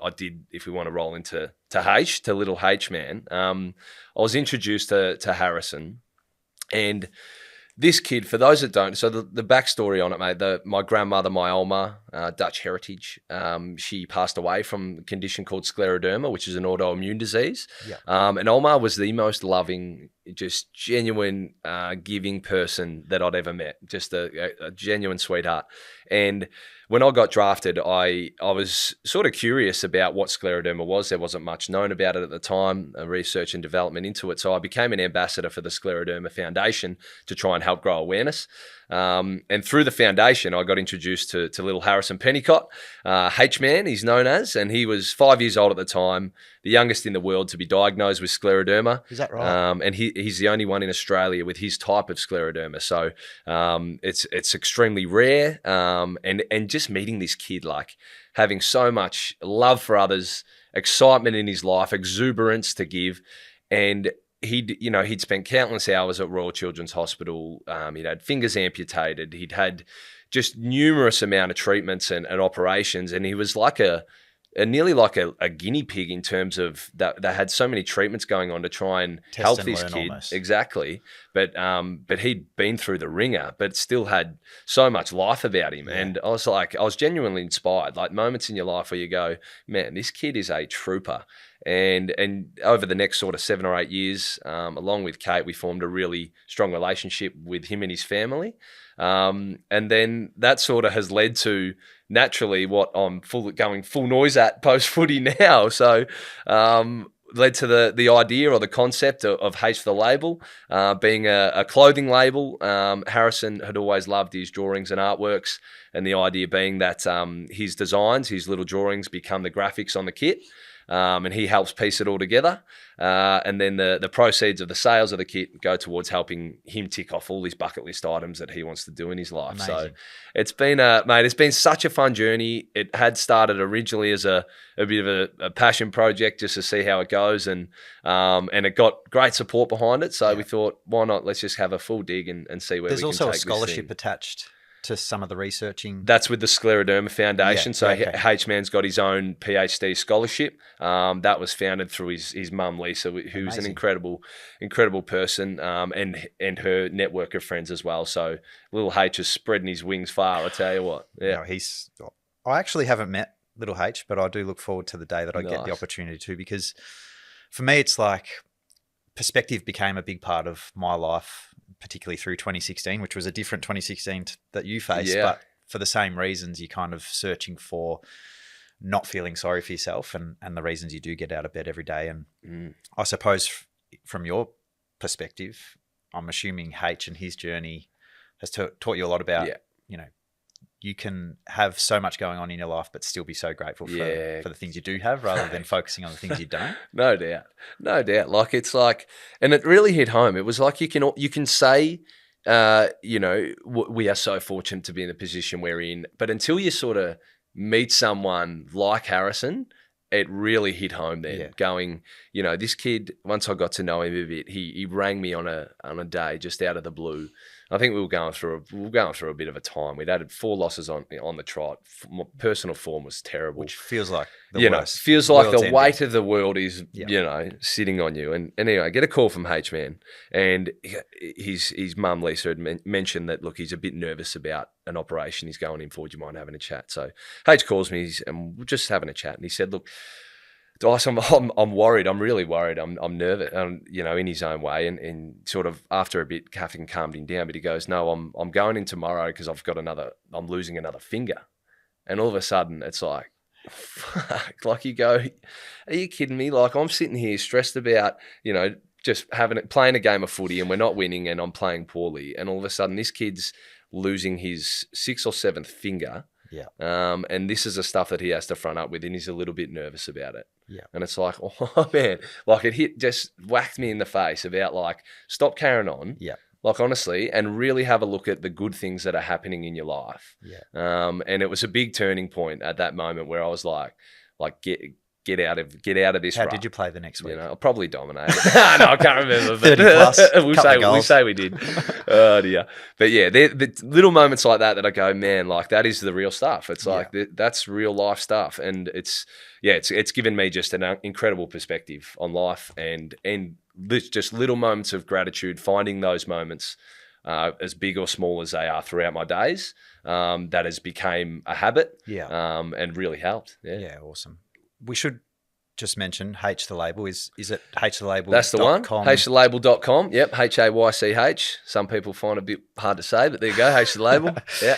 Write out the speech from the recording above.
I did, if we want to roll into Haych, to little H man, I was introduced to Harrison. And this kid, for those that don't, so the backstory on it, mate, my grandmother, my Oma, Dutch heritage, she passed away from a condition called Scleroderma, which is an autoimmune disease. Yeah. And Oma was the most loving, just genuine, giving person that I'd ever met, just a genuine sweetheart. And when I got drafted, I was sort of curious about what scleroderma was. There wasn't much known about it at the time, research and development into it. So I became an ambassador for the Scleroderma Foundation to try and help grow awareness. And through the foundation, I got introduced to little Harrison Pennicott, H-Man, he's known as, and he was 5 years old at the time, the youngest in the world to be diagnosed with scleroderma. Is that right? And he's the only one in Australia with his type of scleroderma. So it's extremely rare. And just meeting this kid, like having so much love for others, excitement in his life, exuberance to give, and he'd spent countless hours at Royal Children's Hospital. He'd had fingers amputated. He'd had just numerous amount of treatments and operations, and he was like nearly like a guinea pig in terms of that. They had so many treatments going on to try and help this kid. Almost. Exactly. But he'd been through the ringer, but still had so much life about him. Yeah. And I was genuinely inspired. Like moments in your life where you go, man, this kid is a trooper. And over the next sort of 7 or 8 years, along with Kate, we formed a really strong relationship with him and his family. And then that sort of has led to naturally what I'm going full noise at post-footy now. So led to the idea or the concept of Haste the Label, being a clothing label. Harrison had always loved his drawings and artworks, and the idea being that his designs, his little drawings become the graphics on the kit. And he helps piece it all together. And then the proceeds of the sales of the kit go towards helping him tick off all his bucket list items that he wants to do in his life. Amazing. So it's been such a fun journey. It had started originally as a bit of a passion project just to see how it goes. And it got great support behind it. So we thought, why not? Let's just have a full dig and see where we can take this thing. There's also a scholarship attached to some of the researching. That's with the Scleroderma Foundation. Yeah, so H-Man's got his own PhD scholarship. That was founded through his mum, Lisa, who's an incredible person, and her network of friends as well. So little H is spreading his wings far, I tell you what. Yeah. No, I actually haven't met little H, but I do look forward to the day that I get the opportunity to, because for me, it's like perspective became a big part of my life, particularly through 2016, which was a different 2016 that you faced, but for the same reasons, you're kind of searching for not feeling sorry for yourself and the reasons you do get out of bed every day. And I suppose from your perspective, I'm assuming H and his journey has taught you a lot about, you can have so much going on in your life, but still be so grateful for the things you do have rather than focusing on the things you don't. No doubt. Like it's like, and it really hit home. It was like you can say, we are so fortunate to be in the position we're in, but until you sort of meet someone like Harrison, it really hit home then. Yeah. Going, this kid, once I got to know him a bit, he rang me on a day just out of the blue. I think we were going through a bit of a time. We'd added 4 losses on the trot. My personal form was terrible, which feels like the worst. Feels like the weight of the world is sitting on you. And anyway, I get a call from H Man, and his mum Lisa had mentioned that look, he's a bit nervous about an operation he's going in for. Do you mind having a chat? So H calls me, and we're just having a chat, and he said, look, Dyson, I'm worried. I'm really worried. I'm nervous. In his own way, and sort of after a bit, Catherine calmed him down. But he goes, "No, I'm going in tomorrow because I'm losing another finger." And all of a sudden, it's like, fuck. Like you go, are you kidding me? Like I'm sitting here stressed about, just playing a game of footy, and we're not winning, and I'm playing poorly, and all of a sudden, this kid's losing his 6th or 7th finger. Yeah. And this is the stuff that he has to front up with, and he's a little bit nervous about it. Yeah. And it's like, oh man, like it just whacked me in the face about like, stop carrying on. Yeah. Like honestly, and really have a look at the good things that are happening in your life. Yeah. And it was a big turning point at that moment where I was like get out of this. How rut. did you play the next week? You know, I'll probably dominate. No, I can't remember. But 30 plus. we'll say we did. Oh dear. But yeah, the little moments like that I go, man, like that is the real stuff. It's like that's real life stuff, and it's given me just an incredible perspective on life, and just little moments of gratitude, finding those moments, as big or small as they are throughout my days, that has become a habit, and really helped. Yeah, Awesome. We should just mention Haych the Label. Is it Haych the Label? That's the one. HasteTheLabel.com. Yep, HAYCH. Some people find it a bit hard to say, but there you go, Haych the Label. Yeah.